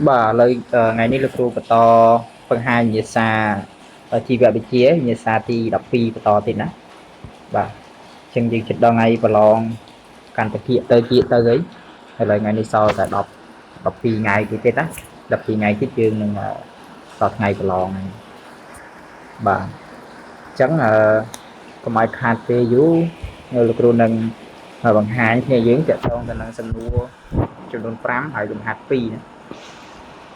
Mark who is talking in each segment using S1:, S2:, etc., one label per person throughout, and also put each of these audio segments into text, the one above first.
S1: bà lời ngày nay lực ru to phần hai như xa chi vợ bị chia như xa thì đọc phi to thì nè bà chân gì chụp đo ngay và lon cần thực hiện tới ấy hay là ngày đi sau tại đọc đọc phi ngày cái tết á đọc phi ngày cái chương nên đọc ngày và lon này bà chẳng là có mai khai phê dú như lực ru nâng bằng hai như dưỡng chạy xong thì năng xâm nua chụp đồn phám hay dùng hạt phi nữa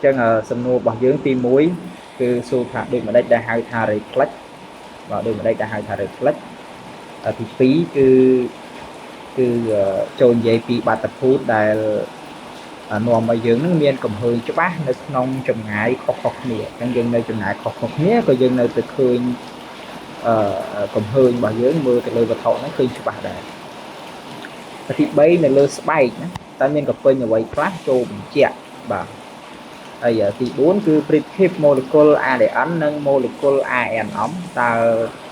S1: chân xâm nua bỏ dưỡng phi muối cứ xu thả được mà đây đã hai thà reflex và được mà đây đã hai thà reflex thì phí cứ trôn dây phí ba tập phút đại nòm mà dưỡng nó miên cầm hơi cho bác nó nông trồng ngại khóc khóc nè trong dân nơi trồng ngại khóc khóc nhé có dân nơi từ khơi cầm hơi bảo dưỡng mưa từ lời vật thọ nó khơi cho bác đại thì bây là lơ spike ta miên cặp phơi nhà vậy class trộm chẹt bà bây giờ thì bốn cứ primitive molecule ADN nâng molecule AN ống ta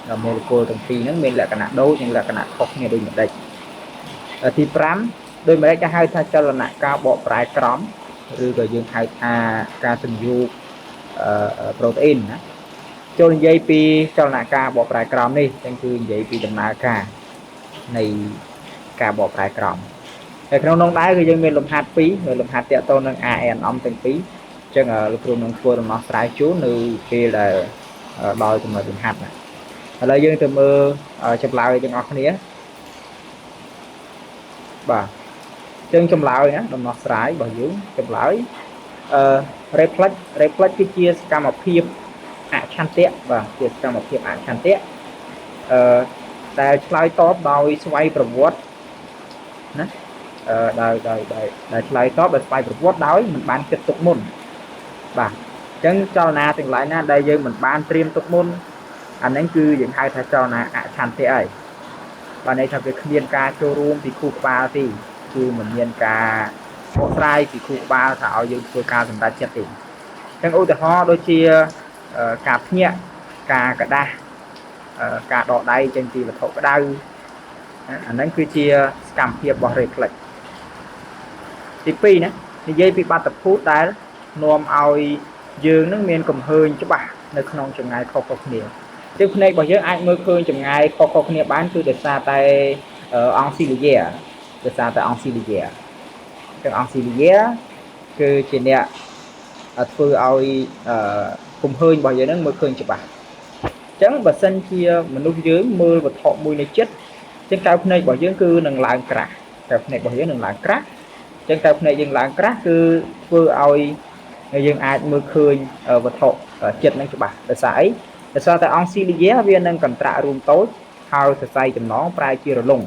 S1: là molecule trong khi nó mình là cái nạn đâu nhưng là cái nạn khóc nghe đôi một đây thì pram đôi mà đây cho hai tha cho là nạn cao bộ trái crom rồi rồi dương hai tha ca tình du protein cho nên dây pi cho nạn ca bộ trái crom đi nên cứ dây pi đầm na ca này ca bộ trái crom thì trong nông đá thì dương mình làm hạt phí rồi làm hạt tẹo tôn nâng AN ống từng phí chân ở lực lượng nông phơi nó trái chú nơi kia là đòi từ mà từng hạt này là dương từ mưa chụp lại cho ngọt nía bà chân trong lại nhé đồng ngọt trái bảo dưỡng chụp lại reflex cái chia cam một phim chăn tét và chia cam một phim chăn tét tại slide top đòi xoay vật đời slide top là xoay vật đói mình bán kết tục môn bà chân cho na từng lại na đây dương mình ban triêm tục môn anh ấy cứ những hai thằng cho na chăn thế ấy và này thật việc liên ca showroom thì khu ba thì cứ mình liên ca bộ trai thì khu ba thảo dương khu ca chúng ta chết thì chân ưu ho đôi chia cà nhẹ cà cả đa cà đỏ đây trên thì là thổ cái đau anh ấy cứ chia cảm hiệp bỏ rệt lệch thì pi nè thì dây bị ba tập phút đấy nôm ao dương nước miền cầm hơi cho bà nơi không chừng ngày không nhiều chứ này bây giờ anh mới khơi chừng ngày không nhiều bán cứ được xa tay on silia được xa tại on silia cái on silia cứ chuyện nè phơi ao cùng hơi bây giờ nó mới khơi cho bà trắng và xanh chia mình nuôi dưới mưa và thọ mùi này chết trên cao này bây giờ cứ nâng lại cả cao này bây giờ nâng lại crack trên cao này dừng lại crack cứ phơi ao người dân ai mới khơi vật thọ chết năng cho bà để sải để sao tại ông xì lý viên đang cần trả rùm tối how to say chấm nó prai chia rồi lùng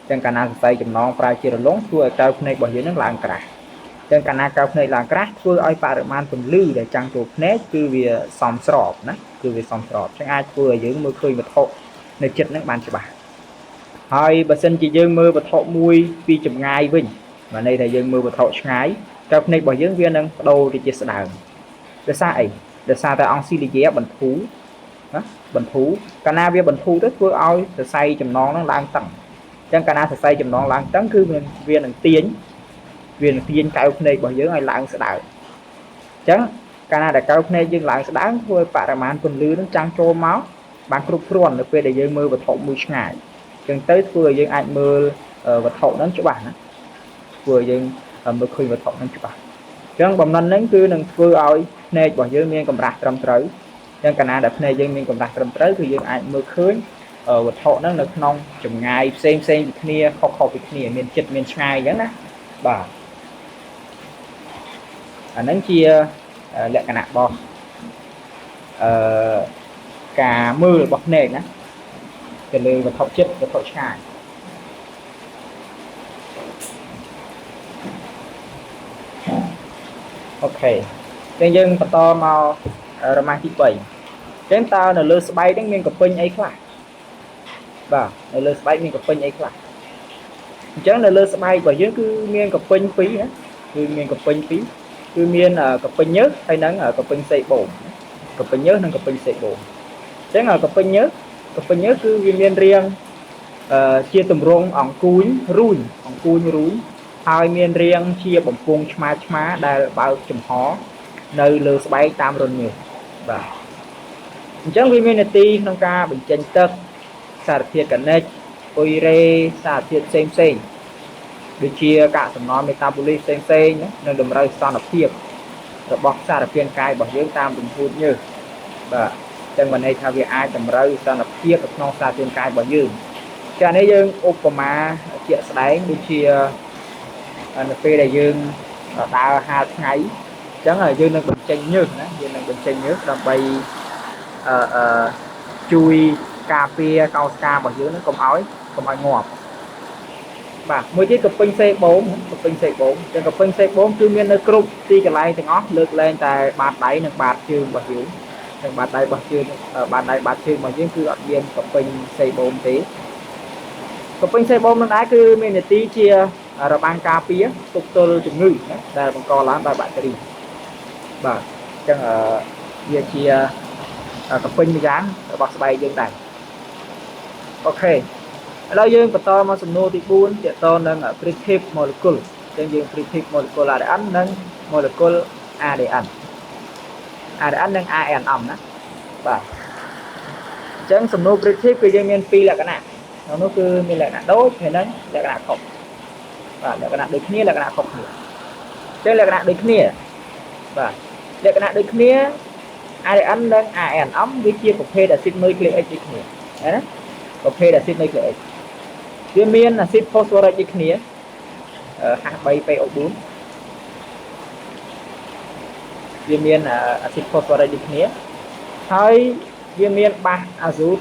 S1: chẳng cả na say chấm nó prai chia rồi lùng thua cao này bảo hiểm nó làm cả chẳng cả na cao này làm cả thua ai bà được man phần lư để trang chụp nét cứ vì sòng sọp nè cứ vì sòng sọp chẳng ai vừa dưỡng mới khơi vật thọ để chết năng ban cho bà hai bà sinh chỉ dương mưa vật thọ mùi vì chấm ngay vinh mà đây là dương mưa vật thọ ngái cao này bảo dưỡng viên đang đâu thì chết đàn để sai để sao tại ông xì lý bẩn thú bẩn thú cana bia bẩn thú rất vừa ao để say chầm non nó đang tặng chẳng cana sẽ say chầm non đang trắng cứ viên viên tiên cao này bảo dưỡng ai lạng sẽ đảo chẳng cana đã cao này dương lạng sẽ đáng thôi bạn mà còn lư nó trang trô máu bạn cục ruột được về để dương mưa và thọ mùi ngày chừng tới vừa dương ai mưa và thọ nó cho bạn vừa dương mưa khơi và thọ nó cho bạn chẳng bầm năn nén cứ đừng vừa ao này bảo dưỡng miên cầm rạc trầm trời nhưng cả đặt này dân mình còn đặt trầm tới thì dân ảnh mưa khơi ở vật thọ nó là non chừng ngày xem việc kia không việc kia miền chật miền ngày vậy đó bà nắng chia lại cả nạc bò cả mưa bọc nền á từ lư vật thọ chết vật thọ ngày ok dân dân to màu romantic bảy chúng ta là lơ bay đến miền cặp pin ấy khác và lơ bay miền cặp pin ấy khác chẳng là lơ bay bởi dưới cứ miền cặp pin phí á cứ miền cặp pin phí cứ miền cặp pin nhớ hay nắng ở cặp pin xây bồn cặp pin nhớ nâng cặp pin xây bồn chẳng là cặp pin nhớ cứ miền riêng chia tùm rong ỏng cúi rùi hai miền riêng chia bổng cung chma đài bao chùm hó នៅលើស្បែកតាមរន្ធញើសបាទអញ្ចឹងវាមាននទីក្នុងការបញ្ចេញទឹកសារធាតុកានិកអ៊ុយរ៉េសារធាតុផ្សេងដូចជាកាកសំណល់មេតាបូលីកផ្សេងនិងតម្រូវសន្តិភាពរបស់សារពាង្គកាយរបស់យើងតាមរន្ធញើសបាទចឹងបានន័យថាវាអាចតម្រូវសន្តិភាពនៅក្នុងសារពាង្គកាយរបស់យើងចានេះយើងឧបមាជាក់ស្ដែងដូចជានៅពេលដែលយើងដើរហាលថ្ងៃអញ្ចឹងយើងនឹងបញ្ចេញញើសណាយើងនឹងបញ្ចេញញើសដើម្បីជួយការពារកោសិការបស់យើងនឹងកុំឲ្យងាប់បាទមួយទៀតកំពេញសេបូមកំពេញសេបូមចឹងកំពេញសេបូមគឺមាននៅគ្រប់ទីកន្លែងទាំងអស់លើកលែងតែបាតដៃនិងបាតជើងរបស់យើងទាំងបាតដៃរបស់ជើងបាតដៃបាតជើងរបស់យើងគឺអត់មានកំពេញសេបូមទេកំពេញសេបូមនឹងដែរគឺមាននទីជារបាំងការពារទប់ទល់ជំងឺណាដែលបង្កឡើងដោយបាក់តេរីបាទអញ្ចឹងវាជាកំពេញម្យ៉ាងរបស់ស្បែកយើងដែរអូខេឥឡូវយើងបន្តមកសំណួរទី4ទាក់ទងនឹង primitive molecule អញ្ចឹងយើង primitive molecule ADN និង molecule ADN និង ANM ណាបាទអញ្ចឹងសំណួរ primitive គឺយើងមាន2លក្ខណៈក្នុងនោះគឺមានលក្ខណៈដូចហើយនិងលក្ខណៈខុសបាទលក្ខណៈដូចគ្នាលក្ខណៈខុសគ្នាអញ្ចឹងលក្ខណៈដូចគ្នាបាទលក្ខណៈដូចគ្នា ADN និង ANM វាជាប្រភេទអាស៊ីតនុយក្លេអ៊ិកដូចគ្នាណាប្រភេទអាស៊ីតនុយក្លេអ៊ិកវាមានអាស៊ីតផូស្វរ៉ិកដូចគ្នា H3PO4 វាមានអាស៊ីតផូស្វរ៉ិកដូចគ្នាហើយវាមានបាសអាស៊ូត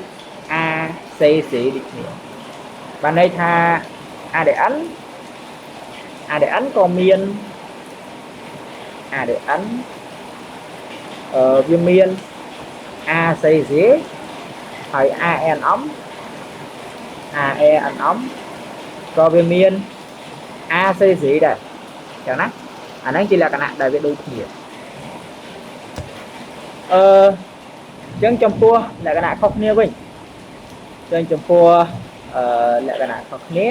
S1: ACC ដូចគ្នាបានន័យថា ADN ក៏មាន ADN វាមាន ACC ហើយ ANM ក៏វាមាន ACC ដែរចឹងណាអាហ្នឹងជាលក្ខណៈដែលវាដូចគ្នាចឹងចំពោះលក្ខណៈខុសគ្នាវិញចឹងចំពោះលក្ខណៈខុសគ្នា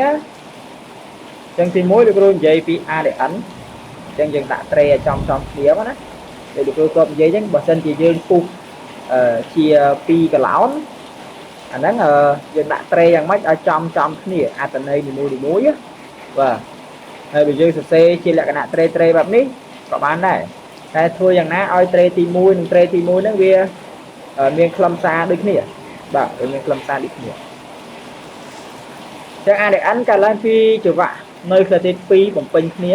S1: ចឹងទី1លោកគ្រូនិយាយពី ADN ចឹងយើងដាក់ត្រេឲ្យចំគ្នាមកណាដែលលោកគ្រូគាត់និយាយចឹងបើសិនជាយើងពុះជា2កន្លោនអាហ្នឹងយើងដាក់ត្រេយ៉ាងម៉េចឲ្យចំគ្នាអត្ថន័យនីមួយបាទហើយបើយើងសរសេរជាលក្ខណៈត្រេបែបនេះក៏បានដែរតែធ្វើយ៉ាងណាឲ្យត្រេទី1និងត្រេទី1ហ្នឹងវាមានខ្លឹមសារដូចគ្នាបាទវាមានខ្លឹមសារដូចគ្នាចឹង ADN កើតឡើងពីចង្វាក់នុយក្លេអ៊ីត2បំពេញគ្នា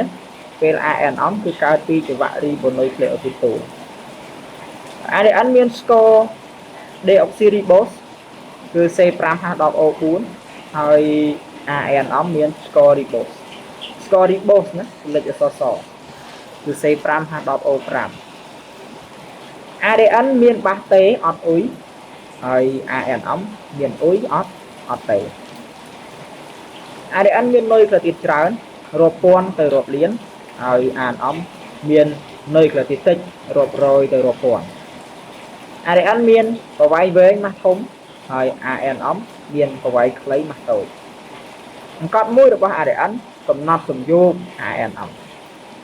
S1: ពេល ANM គឺកើតពីចង្វាក់រីបូនុយក្លេអ៊ីតតូច ADN មានស្ករ deoxyribose គឺ C5H10O4 ហើយ ANM មានស្ករ ribose ណាលេខអក្សរសគឺ C5H10O5 ADN មានបាសតេអត់អ៊ុយហើយ ANM មានអ៊ុយអត់តេ ADN មាននុយក្លេអ៊ីតច្រើនរាប់ពាន់ទៅរាប់លានហើយ ANM មាននុយក្លេអ៊ីតតិចរាប់រយទៅរាប់ពាន់ ADN មានប្រវែងវែងម៉ាស់ធំហើយ ANM មានប្រវែងខ្លីម៉ាស់តូចអង្កត់មួយរបស់ ADN កំណត់សំយោគ ANM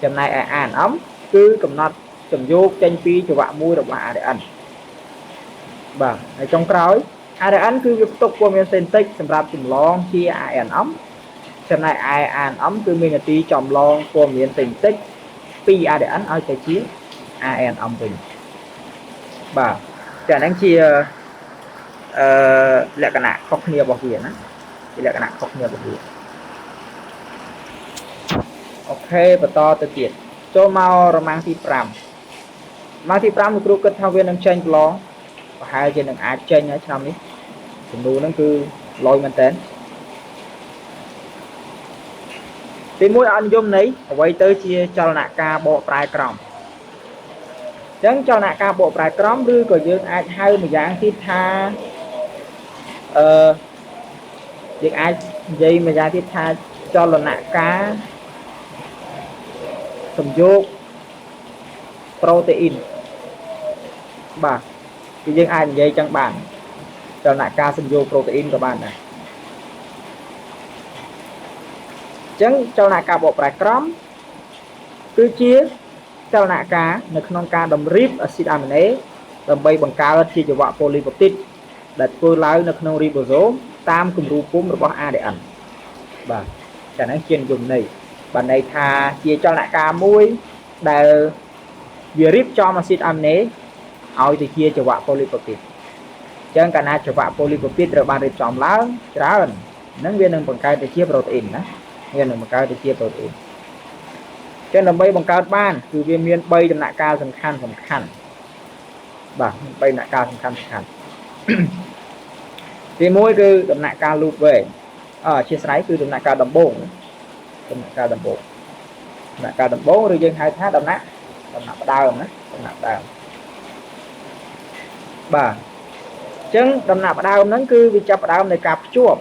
S1: ចំណែកឯ ANM គឺកំណត់សំយោគចេញពីចង្វាក់មួយរបស់ ADN បាទហើយចុងក្រោយ ADN គឺវាផ្ទុកព័ត៌មានផ្សេងតិចសម្រាប់ចម្លងជា ANM ចំណែកឯ ANM គឺមាននទីចម្លងព័ត៌មានផ្សេងតិចពី ADN ឲ្យទៅជា ANM វិញបាទតែហ្នឹងជាលក្ខណៈខុសគ្នារបស់វាណាជាលក្ខណៈខុសគ្នារបស់វាអូខេបន្តទៅទៀតចូលមករមាំងទី5លោកគ្រូគិតថាវានឹងចេញប្រឡងប្រហែលជានឹងអាចចេញហើយឆ្នាំនេះចំនួនហ្នឹងគឺលយមែនតើទី1អនុយមន័យអ្វីទៅជាចលនាការបកប្រែក្រមអញ្ចឹងចលនាការបកប្រែក្រមឬក៏យើងអាចហៅម្យ៉ាងទៀតថាយើងអាចនិយាយម្យ៉ាងទៀតថាចលនាការសំយោគប្រូតេអ៊ីនបាទគឺយើងអាចនិយាយចឹងបានចលនាការសំយោគប្រូតេអ៊ីនក៏បានដែរអញ្ចឹងចលនាការបកប្រែក្រមគឺជា ចលនាការនៅក្នុងការតម្រៀបអាស៊ីតអាមីណេដើម្បីបង្កើតជាចង្វាក់ប៉ូលីពពទីតដែលធ្វើឡើងនៅក្នុងរីបូសូមតាមគំរូពុម្ពរបស់ ADN បាទចាហ្នឹងជានិយមន័យបានន័យថាជាចលនាការមួយដែលវារៀបចំអាស៊ីតអាមីណេឲ្យទៅជាចង្វាក់ប៉ូលីពពទីតចឹងកាលណាចង្វាក់ប៉ូលីពពទីតត្រូវបានរៀបចំឡើងច្រើនហ្នឹងវានឹងបង្កើតទៅជាប្រូតអ៊ីនណាវានឹងបង្កើតទៅជាប្រូតអ៊ីនចឹងដើម្បីបង្កើតបានគឺវាមាន3ដំណាក់កាលសំខាន់បាទ3ដំណាក់កាលសំខាន់ទី1គឺដំណាក់កាលលូតវែងអធិស្ឋានគឺដំណាក់កាលដំបូងដំណាក់កាលដំបូងឬយើងហៅថាដំណាក់ផ្ដើមណាដំណាក់ដើមបាទអញ្ចឹងដំណាក់ផ្ដើមហ្នឹងគឺវាចាប់ផ្ដើមនៃការភ្ជាប់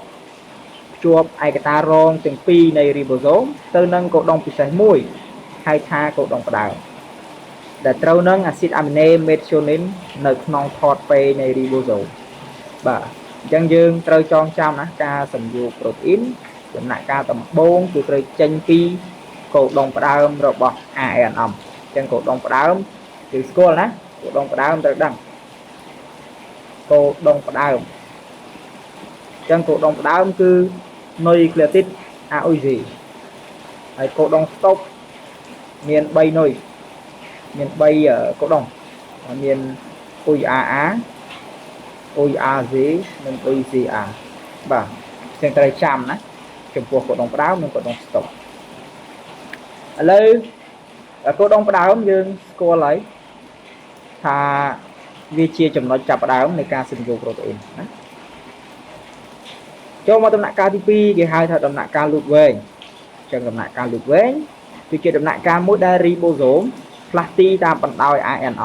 S1: ឯកតារងទាំងពីរនៃរីបូសូមទៅនឹងកូដុងពិសេសមួយហៅថាកូដុងផ្ដើមដែលត្រូវនឹងអាស៊ីតអាមីណេមេធ្យូនីននៅក្នុងថតពេនៃរីបូសូមបាទអញ្ចឹងយើងត្រូវចងចាំណាការសំយោគប្រូតអ៊ីនដំណាក់កាលដំបូងគឺត្រូវចេញពីកូដុងផ្ដើមរបស់ ARN អញ្ចឹងកូដុងផ្ដើមគឺស្គាល់ណាកូដុងផ្ដើមត្រូវដឹងកូដុងផ្ដើមអញ្ចឹងកូដុងផ្ដើមគឺនុយក្លេទីត AUG ហើយកូដុងស្តុបមាន3នុយមាន3កូដុងមាន URA URZ និង UCR បាទចឹងត្រូវចាំណាចំពោះកូដុងផ្ដើមនិងកូដុងស្តុបឥឡូវកូដុងផ្ដើមយើងស្គាល់ហើយថាវាជាចំណុចចាប់ផ្ដើមនៃការសំយោគប្រូតអ៊ីនណាចូលមកដំណាក់កាលទី2គេហៅថាដំណាក់កាលលូតវែងចឹងដំណាក់កាលលូតវែងគឺជាដំណាក់កាលមួយដែលរីបូសូមផ្លាស់ទីតាមបណ្ដោយ ARN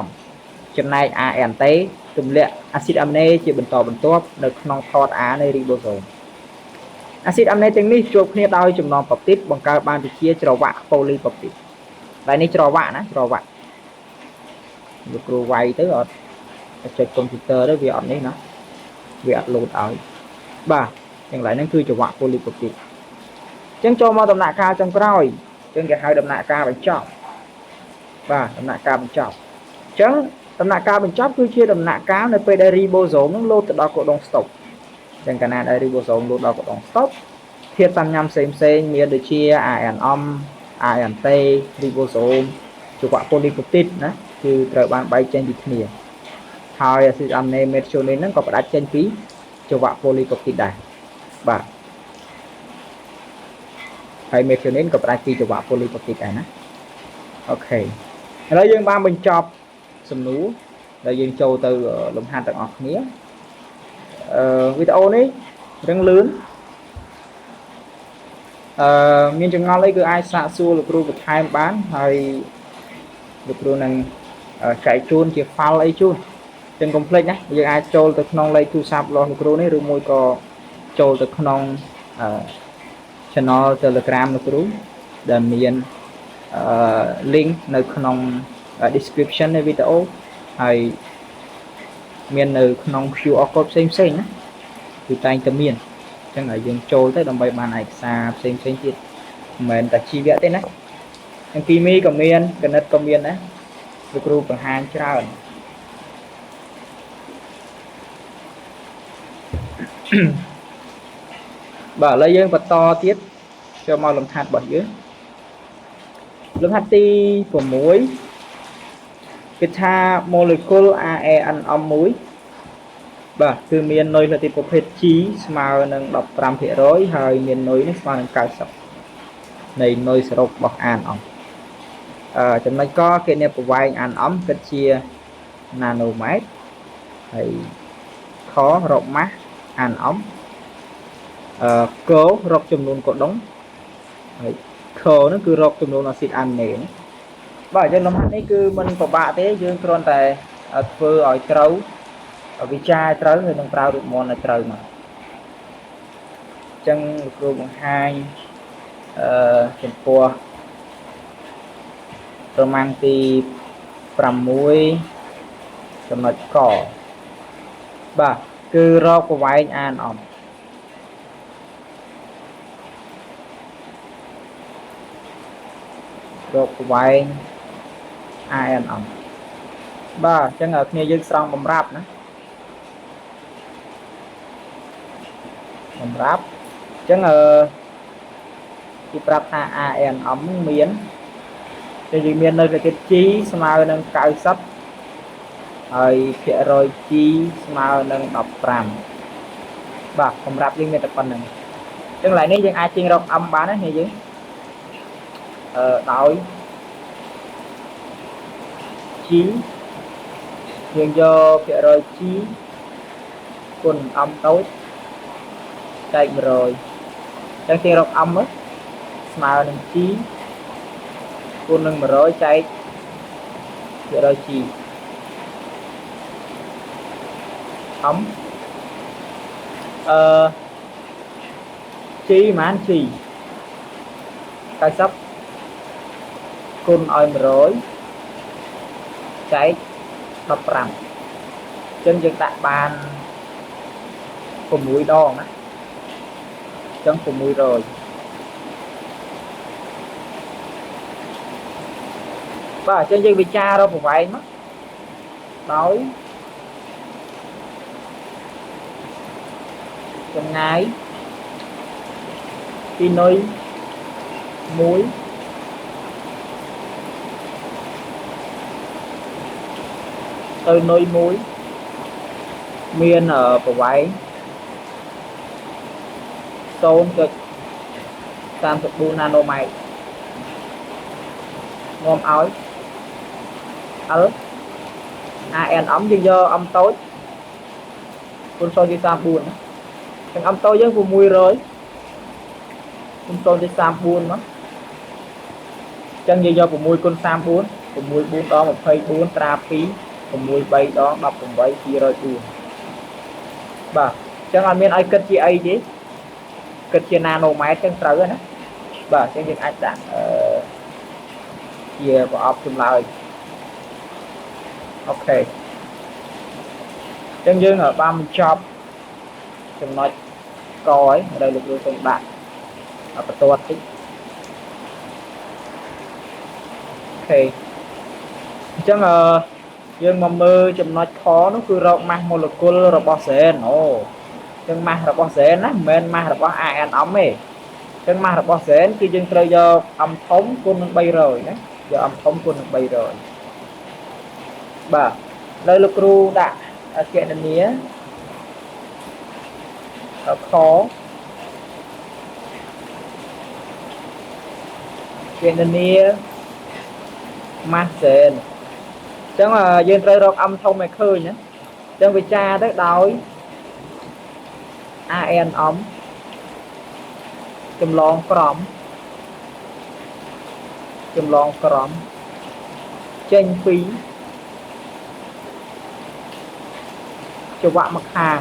S1: ចំណែក ARN ទេទម្លាក់អាស៊ីតអាមីណេជាបន្តបន្ទាប់នៅក្នុងថត A នៃរីបូសូមអាស៊ីតអាមីណេទាំងនេះជួបគ្នាដោយចំណងពពទីតបង្កើតបានជាច្រវាក់ប៉ូលីពពទីតតែនេះច្រវាក់ណាច្រវាក់លោកគ្រូវាយទៅអត់ចុចកុំព្យូទ័រទៅវាអត់នេះណាវាអត់លោតឲ្យបាទទាំងឡាយហ្នឹងគឺច្រវាក់ប៉ូលីពពទីតអញ្ចឹងចូលមកដំណាក់កាលចុងក្រោយអញ្ចឹងគេហៅដំណាក់កាលបញ្ចប់បាទដំណាក់កាលបញ្ចប់អញ្ចឹងដំណាក់កាលបញ្ចប់គឺជាដំណាក់កាលនៅពេលដែលរីបូសូមនឹងលោតទៅដល់កូដុងស្តុបអញ្ចឹងកាលណាដែលរីបូសូមលោតដល់កូដុងស្តុបធាតុសំញ៉ាំផ្សេងមានដូចជា ARN ARNT រីបូសូមច្រវាក់ប៉ូលីពពទីតណាគឺត្រូវបានបែកចេញពីគ្នាហើយអាស៊ីតអាមីណេមេធ្យូនីនហ្នឹងក៏ផ្ដាច់ចេញពីច្រវាក់ប៉ូលីពពទីតដែរបាទហើយមេធ្យូនីនក៏ផ្ដាច់ពីច្រវាក់ប៉ូលីពពទីតដែរណាអូខេឥឡូវយើងបានបញ្ចប់សំណួរដែលយើងចូលទៅលំហាត់ទាំងអស់គ្នាវីដេអូនេះរឹងលឿនមានចម្ងល់អីគឺអាចសាកសួរលោកគ្រូបន្ថែមបានហើយលោកគ្រូនឹងចែកជូនជា file អីជូនទាំងកុំភ្លេចណាយើងអាចចូលទៅក្នុងលេខទូរស័ព្ទរបស់លោកគ្រូនេះឬមួយក៏ចូលទៅក្នុងchannel Telegram លោកគ្រូដែលមានlink នៅក្នុង description នៃវីដេអូហើយមាននៅក្នុង QR code ផ្សេងណាគឺតែងតែមានអញ្ចឹងឲ្យយើងចូលទៅដើម្បីបានឯកសារផ្សេងទៀតមិនមែនតែជីវៈទេណាទាំងគីមីក៏មានគណិតក៏មានណាលោកគ្រូបង្ហាញច្រើនបាទឥឡូវយើងបន្តទៀតចូលមកលំហាត់របស់យើងលំហាត់ទី6គឺថា molecule ARNM1 បាទគឺមាននុយលទ្ធិប្រភេទ G ស្មើនឹង 15% ហើយមាននុយនេះស្មើនឹង 90 នៃនុយសរុបរបស់ ARNM ចំណុចកគេអ្នកប្រវែង ARNM គិតជា nanomètre ហើយខរកម៉ាស់ ARNM ករកចំនួនកូដុងហើយខនោះគឺរកចំនួនអាស៊ីតអាមីណេណាបាទអញ្ចឹងលំហាត់នេះគឺមិនពិបាកទេយើងគ្រាន់តែធ្វើឲ្យត្រូវវិចារត្រូវហើយនឹងប្រើរូបមន្តឲ្យត្រូវមកអញ្ចឹងលោកគ្រូបង្ហាញចំពោះប្រមាណទី6ចំណុចកបាទគឺរកប្រវែង ARNM រកប្រវែង AN អំបាទអញ្ចឹងគ្នាយើងស្រង់បំរាប់ណាបំរាប់អញ្ចឹងគេប្រាប់ថា AN អំមានតែយើងមាននៅតែទៀត G ស្មើនឹង90ហើយភាគរយ G ស្មើនឹង15បាទសម្រាប់យើងមានតែប៉ុណ្្នឹងអញ្ចឹងឡើយនេះយើងអាចចេញរកអំបានណានេះយើងដោយ G យើងយកភាគរយ G គុណអំតូចចែក100អញ្ចឹងចេញរកអំមើលស្មើនឹង G គុណនឹង100ចែកភាគរយ G អំG ហ្មង G 90គុណឲ្យ100ចែក15អញ្ចឹងយើងដាក់បាន6ដងណាអញ្ចឹង600បាទអញ្ចឹងយើងវិចាររកប្រវែងមកដោយចម្ងាយពីនុយ1ទៅនុយ1មានប្រវែង 0.34 នាណូម៉ែត្រនាំឲ្យ L AN អំយើងយកអំតូចគុណ 0.34 ចឹងអំតូចយើង600គុណ 0.34 មកចឹងយើងយក6គុណ 34 6 4 ដង 24 ត្រា 2 6 3 ដង 18 204បាទចឹងអត់មានឲ្យគិតជាអីទេគិតជាណាណូម៉ែត្រចឹងត្រូវហើយណាបាទចឹងយើងអាចដាក់ជាប្រអប់ចម្លើយអូខេចឹងយើងបានបញ្ចប់ចំណុចកហើយដែលលោកគ្រូសូមដាក់បន្ទាត់តិចអូខេអញ្ចឹងយើងមកមើលចំណុចខនោះគឺរកម៉ាស់ម៉ូលេគុលរបស់សែនអូអញ្ចឹងម៉ាស់របស់សែនណាមិនមែនម៉ាស់របស់ AN អំទេអញ្ចឹងម៉ាស់របស់សែនគឺយើងត្រូវយកអំធំគុណនឹង300ណាយកអំធំគុណនឹង300បាទឥឡូវលោកគ្រូដាក់គណនាខគណនាម៉ាស់សែនអញ្ចឹងយើងត្រូវរកអំធំឲ្យឃើញណាអញ្ចឹងវិចារទៅដោយ AN អំចម្លងក្រមចេញពីច្រវាក់ម្ខាង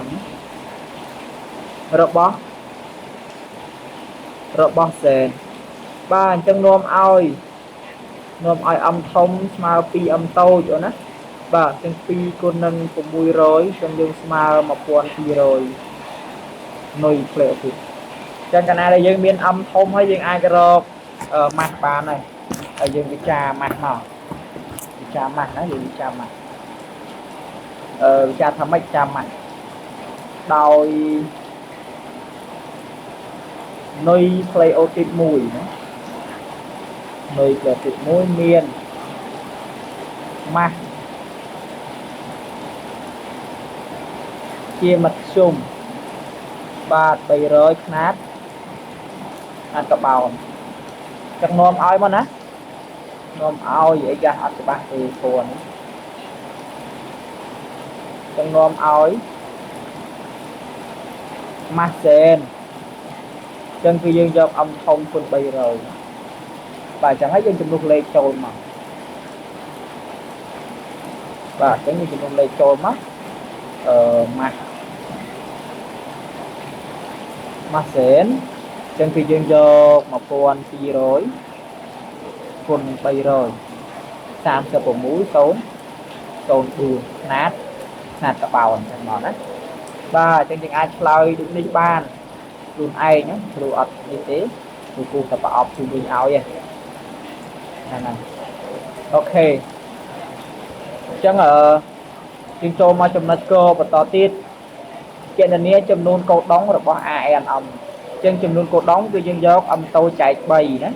S1: របស់សែនបាទអញ្ចឹងនាំឲ្យអំធំស្មើ2អំតូចអូនណាបាទអញ្ចឹង2គុណនឹង600ចឹងយើងស្មើ1200នុយផ្លេទៀតអញ្ចឹងកាលណាដែលយើងមានអំធំហើយយើងអាចរកម៉ាស់បានហើយយើងវិចារម៉ាស់មកវិចារម៉ាស់ណាយើងវិចារម៉ាស់វិចារថាម៉េចចាំម៉ាស់ដោយនុយផ្លេអូទីត1ណានុយផ្លេអូទីត1មានម៉ាស់ជាមធ្យមបាទ300ខ្នាតកបោនចឹងនាំឲ្យមកណានាំឲ្យអីយ៉ាអត់ច្បាស់ទេពណ៌នេះចឹងនាំឲ្យម៉ាស់សែនចឹងគឺយើងយកអំធំគុណ300បាទចឹងហើយយើងចំនួនលេខចូលមកបាទចឹងយើងចំនួនលេខចូលមកម៉ាស់សែនចឹងគឺយើងយក1200គុណ300 36.004ខ្នាតកបោនចឹងមកណាបាទអញ្ចឹងយើងអាចឆ្លើយដូចនេះបានខ្លួនឯងណាគ្រូអត់នេះទេគ្រូតែប្រអប់ជុំវិញឲ្យហ្នឹងអូខេ Chẳng chúng tôi mà chấm nét cơ và tỏ tiết kiện là nia chấm nôn câu đóng rồi bỏ AN âm chân chấm nôn câu đóng cứ dân do âm tôi chạy bầy đó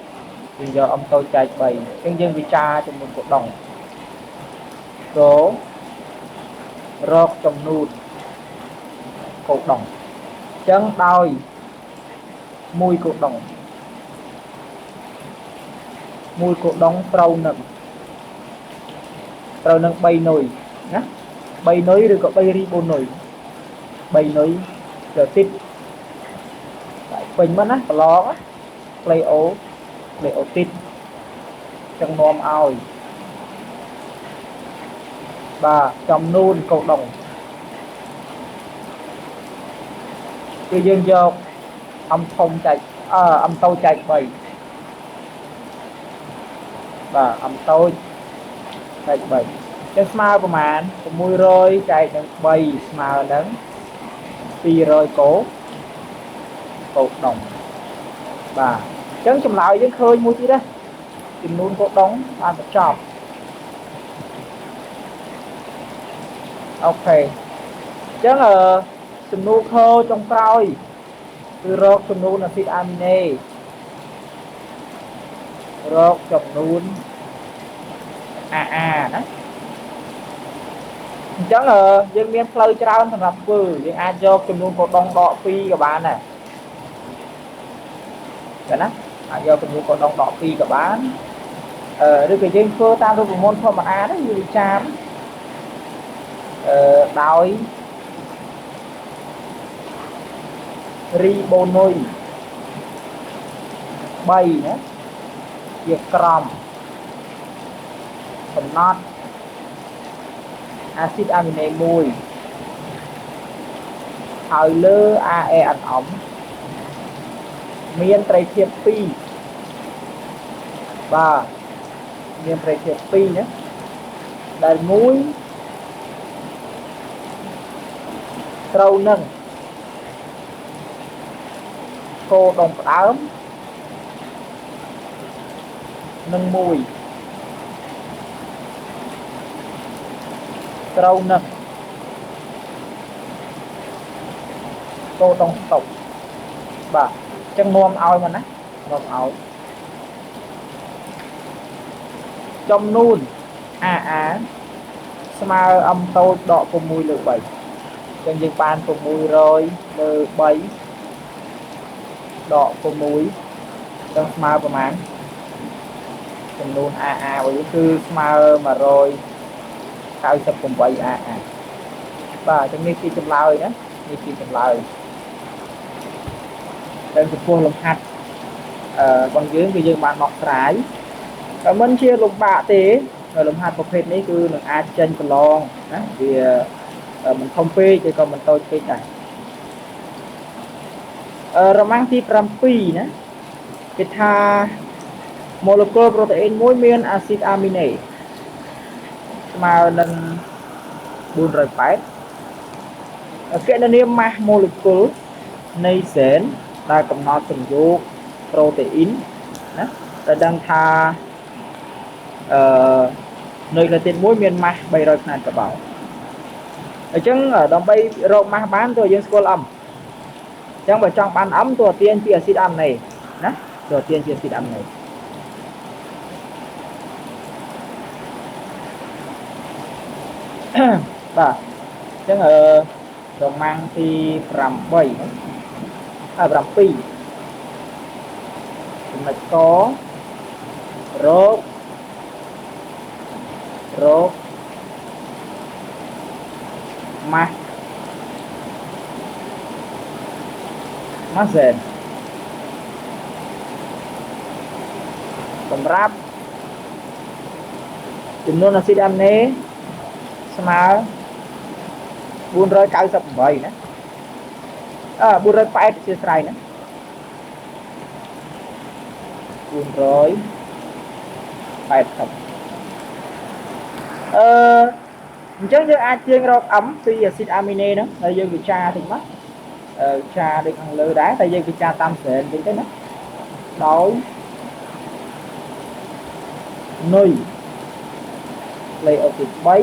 S1: dân do âm tôi chạy bầy chân dân vì cha chấm nôn câu đóng số rốt chấm nôn câu đóng chân đôi mùi câu đóng trâu nâng bay nồi nhá bay nồi rồi có bay ribbon nồi bay nồi rồi tít bình mất á lo á play ố tít trong nom ao và trong nôn cầu đồng cái dương do âm thông chạy âm tâu chạy bầy và âm tâu chạy bầy chân smile của màn của mùi rồi chạy được bầy smile đấng phi rồi cố cầu đồng và chân chùm lại với khơi mùi tí đó chùm luôn cầu đóng ăn một chọc ok chân là chùm luôn khơi trong coi từ rốt chùm luôn là xịt amine rốt chùm luôn đó chẳng là dân miền phơi trao thành lập vừa dân ai cho chùm luôn cầu đóng đỏ phi các bạn này cái đó do chùm luôn cầu đóng đỏ phi các bạn rồi cái dân phơ tam rồi môn phơ mà á đó như chám đói ribonoi bay nữa việc crom phần nót axit amine mùi hơi lơ AE ăn ống miên trai thiệp pi và miên trai thiệp pi nhé đại mũi trâu nâng cô đồng ám nâng mùi trâu nâng cô đồng tộc và chân nuông ao mà ná nuông ao trong nôn smile âm tôi đọ cùng mùi lửa bảy chân dương ban cùng mùi rồi lửa bảy đọ cùng mùi chân smile của màn chân nôn bởi cứ smile mà rồi cao sập cùng bảy và chân như khi chùm lời nhé như khi chùm lời trên cái khuôn lồng hạt bằng dưới cái dương bạn mọc trái và mình chia lục bạ tế rồi lồng hạt một hết này cứ là ai chân của lon vì mình không phê chứ còn mình tôi phê này rồi mang tí prampi nữa cái tha molecule protein mỗi miền acid amine mà lần buồn rồi phải cái niêm mà molecule này sẽ ta cầm nó từng vô protein đó đang tha nơi là tiền mỗi miền mà bay rồi này các bạn ở chân ở đồng bay rộng mà bán rồi dân school âm chẳng phải trong bán ấmตัวtiên chia xịt âm này đóตัวtiên chia xịt âm này và chẳng ở đồng mang thì làm bảy làm pi là có rốt mà dền còn ráp chùm luôn là xịt âm nế mà buôn rơi cao sập bầy nữa buôn rơi phải chia sài nữa buôn rơi phải sập chắc như ai chiên rau ấm thì acid amine đó là dân bị cha thì mất cha được ăn lơ đá tại dân bị cha tam sện thì cái nó đói nuôi lấy ở tiết 3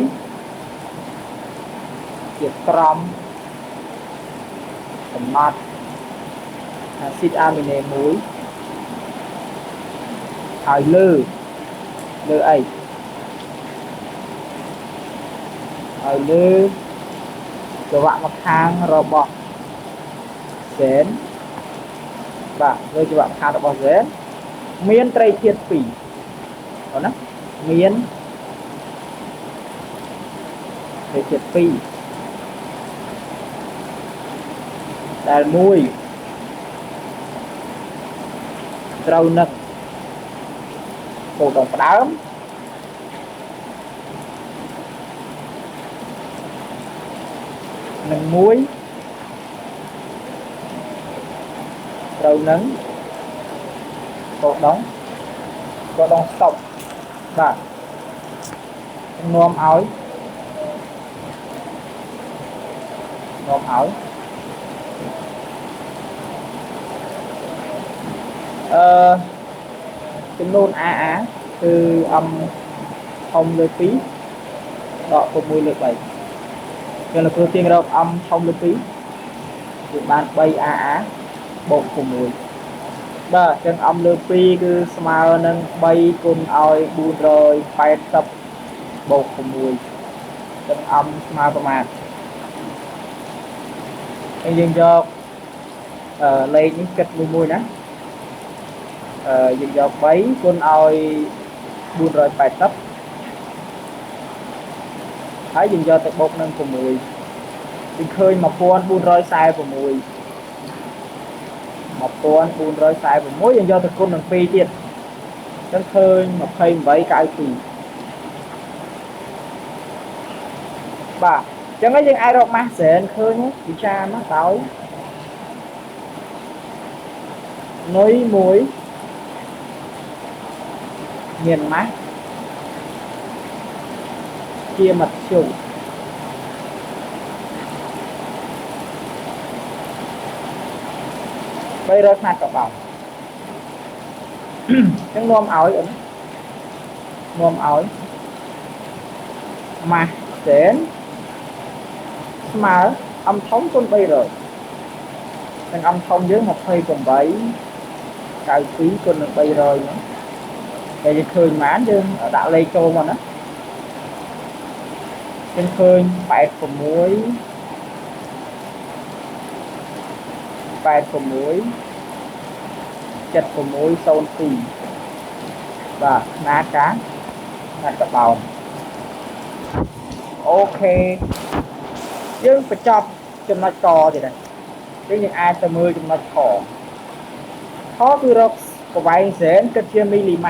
S1: tiết trầm cầm nát acid amine muối hỏi lư ấy hỏi lư cho bạn một hàng robot dễn và rồi cho bạn hàng robot dễn miên tray thiệt phỉ đó nè miên tray thiệt phỉ đài mùi rau nực cổ đồng đám nâng muối rau nứng cổ đóng sọc và nôm ối chúng nôn á từ âm thông lưỡi phí đọ của mùi lưỡi bảy cho là cơ tiên đâu âm thông lưỡi phí thì bạn bay á bột của mùi ba chân âm lưỡi phí cứ smile nâng bay cùng oi buồn rồi phải tập bột của mùi chân âm smileประมาณnhưng cho lấy những kịch mùi nè dừng dọc bấy con oi buôn rồi phải tấp thấy dừng do tập bột nâng của mùi dừng khơi một con buôn rồi sai của mùi một con buôn rồi sai của mối dừng do tập con nâng phi tiệt chân khơi một khơi mấy cái gì bà chẳng ấy dừng ai đâu mà sẽ khơi nhé đi cha nó tối nói muối nghiền mát chia mặt chủ bây giờ mặt cặp bóng cái nôm ối mà đến mà âm thống con bây rồi thằng âm thông dưới một hơi còn bảy cao phí con được bây rồi nữa để khơi mán chứ ở đạo lây châu mà nó trên khơi bẹt của muối chật của muối sâu tì và ná cá nát cả bào ok chứ phải chọc trong nó cò thì này chứ những ai tầm mưa trong nó cò khó cứ rốc của vài sẽ cất chia mm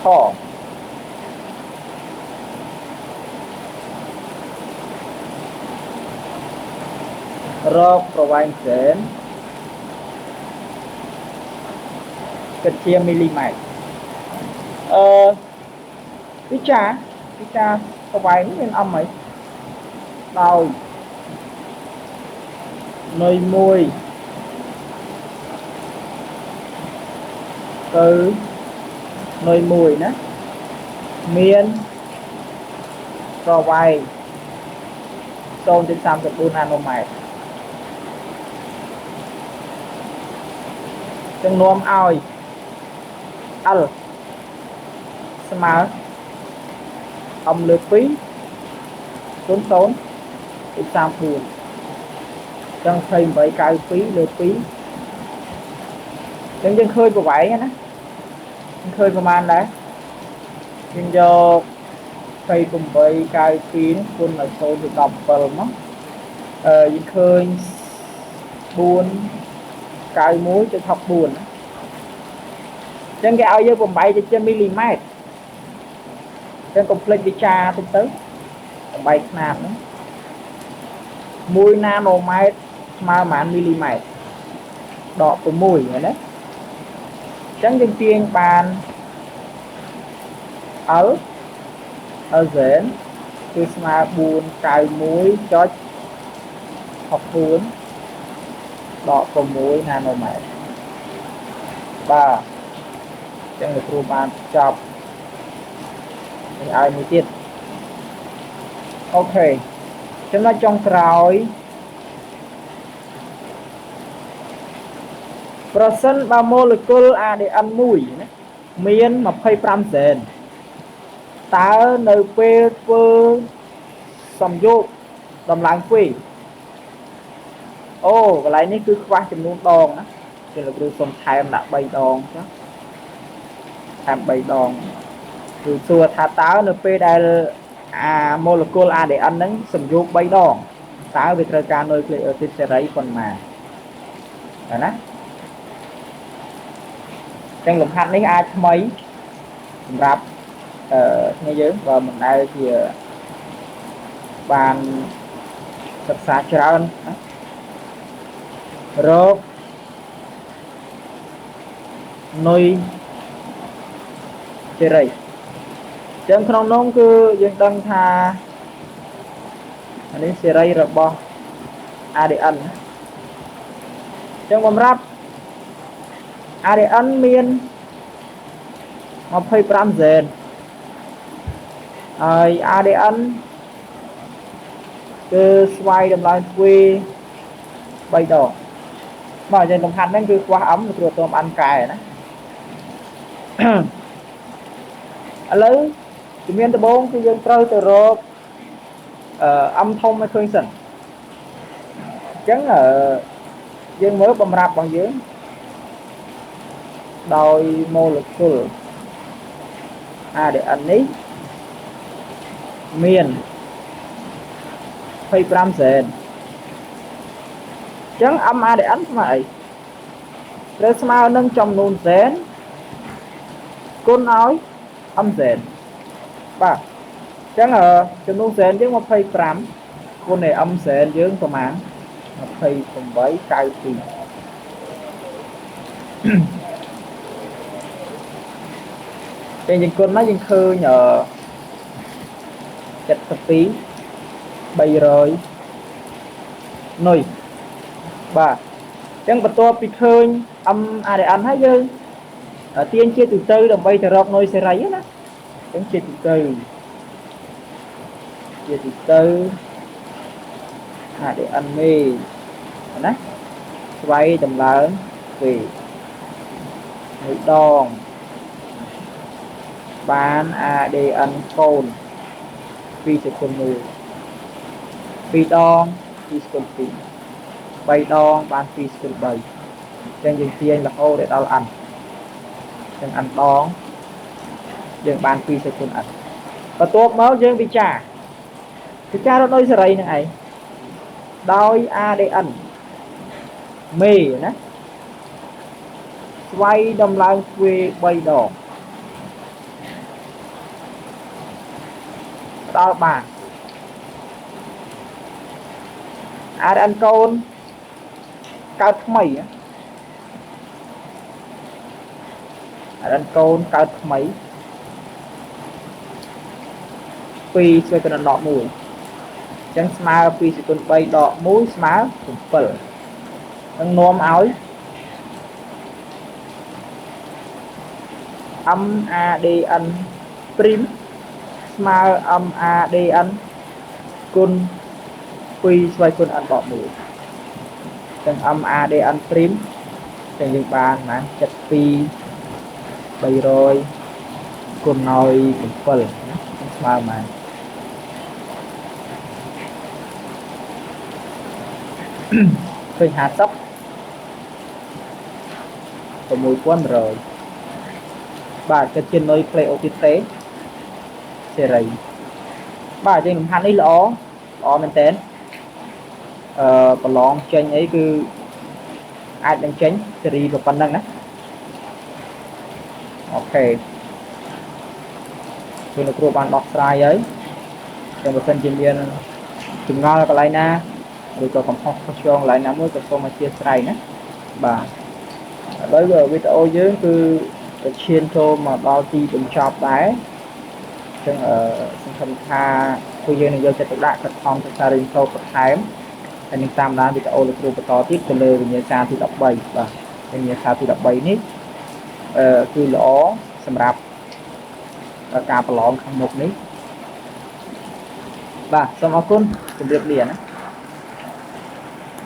S1: khó rok provincial kecil milimeter pizza provide nên âm ấy rồi nơi môi từ nơi mùi nữa miên provide tôn trên 34 nanomet chân nôm oi al smart âm lược phí tốn để sao buồn chân thêm vậy cài phí lược phí chân khơi của vậy nha khơi của man đấy nhưng do thầy cùng với cài phí quân là số được đọc vào nó nhưng khơi buồn cài muối cho học buồn chân cái ao dưới vùng 7 trên mm chân complex đi cha tới tới 7 nạp nữa mùi nanomet mà màn mm đọ của mùi rồi đấy chân chân tiên bàn ở dễnคือมาบูนกายมุ้ยจอดhọc buồn đọ có muối nanomet ba chẳng được cua ban chọc mình ai mới tiết ok chúng nó trong cõi percent 3 molecule ADN មួយមាន25ហ្សែនតើនៅពេលធ្វើសំយោគដំឡើងពីអូកន្លែងនេះគឺខ្វះចំនួនដងណាគឺលោកគ្រូសុំថែមដាក់3ដងចុះថែម3ដងគឺសួរថាតើនៅពេលដែលmolecule ADN ហ្នឹងសំយោគ3ដងតើវាត្រូវការ nucleic acid សេរីប៉ុន្មានណាចឹងលំហាត់នេះអាចថ្មីសម្រាប់គ្នាយើងបើមិនដែលជាបានសិក្សាច្រើនណារកនុយសេរីចឹងក្នុងនោះគឺយើងដឹងថានេះសេរីរបស់ ADN ចឹងបំរាប់ ADN មាន25ហ្សែនហើយ ADN គឺស្វ័យតម្លើងទ្វេ3ដងមកចឹងលំហាត់ហ្នឹងគឺខ្វះអំគ្រូតមអានកែណាឥឡូវជំនាញដំបូងគឺយើងត្រូវទៅរកអំធំឲ្យឃើញសិនអញ្ចឹងយើងមើលបំរាប់របស់យើងដោយ molecule ADN នេះមាន25ហ្សែនអញ្ចឹង ADN ស្មើអីត្រូវស្មើនឹងចំនួនហ្សែនគុណឲ្យហ្សែនបាទអញ្ចឹងចំនួនហ្សែនយើង25គុណឲ្យហ្សែនយើងប្រមាណ2892ពេលយើងគុណមកយើងឃើញ72 300នុយបាទអញ្ចឹងបន្ទាប់ពីឃើញ ADN ហើយយើងទាញជាទូទៅដើម្បីទៅរកនុយសេរីណាអញ្ចឹងជាទូទៅADN មេណាស្វ័យតម្លើងពេលមួយដងបាន ADN កូន2សេគុណ1 2ដង2សេគុណ2 3ដងបាន2សេគុណ3អញ្ចឹងយើងទាញរហូតដល់ n អញ្ចឹង n ដងយើងបាន2សេគុណ n បន្ទាប់មកយើងវិចាររកនុយសេរីនឹងឯងដោយ ADN មេណាស្វ័យដំឡើងទ្វេ3ដងដល់បាន ADN កូនកើតថ្មី ADN កូនកើតថ្មី2ស្វ័យកណ្ដដក1អញ្ចឹងស្មើ2សេគុណ3ដក1ស្មើ7នឹងនាំឲ្យ MADN ព្រីមស្មើ MADN គុណ2ស្វ័យគុណ n ដក1អញ្ចឹង MADN ព្រីមអញ្ចឹងយើងបានណា72 300គុណឲ្យ7ណាស្មើមកឃើញ50 6100បាទគិតជានុយក្លេអូទីតេសេរីបាទយើងលំហាត់នេះល្អមែនតើប្រឡងចេញអីគឺអាចនឹងចេញសេរីប៉ុណ្ណឹងណាអូខេគឺលោកគ្រូបានដោះស្រាយហើយតែបើសិនជាមានចម្ងល់កន្លែងណាឬក៏កំហុសខុសឆ្គងកន្លែងណាមួយក៏សូមអធិស្ឋានណាបាទឥឡូវវីដេអូយើងគឺឈានចូលមកដល់ទីបញ្ចប់ដែរអញ្ចឹងសង្ឃឹមថាពួកយើងនឹងយកចិត្តទុកដាក់ខិតខំសិក្សារៀនសូត្របន្ថែម ហើយនឹងតាមដានវីដេអូលោកគ្រូបន្តទៀតទៅលើវិញ្ញាសាទី13បាទវិញ្ញាសាទី13នេះគឺល្អសម្រាប់ការប្រឡងខាងមុខនេះបាទសូមអរគុណជម្រាបលាណា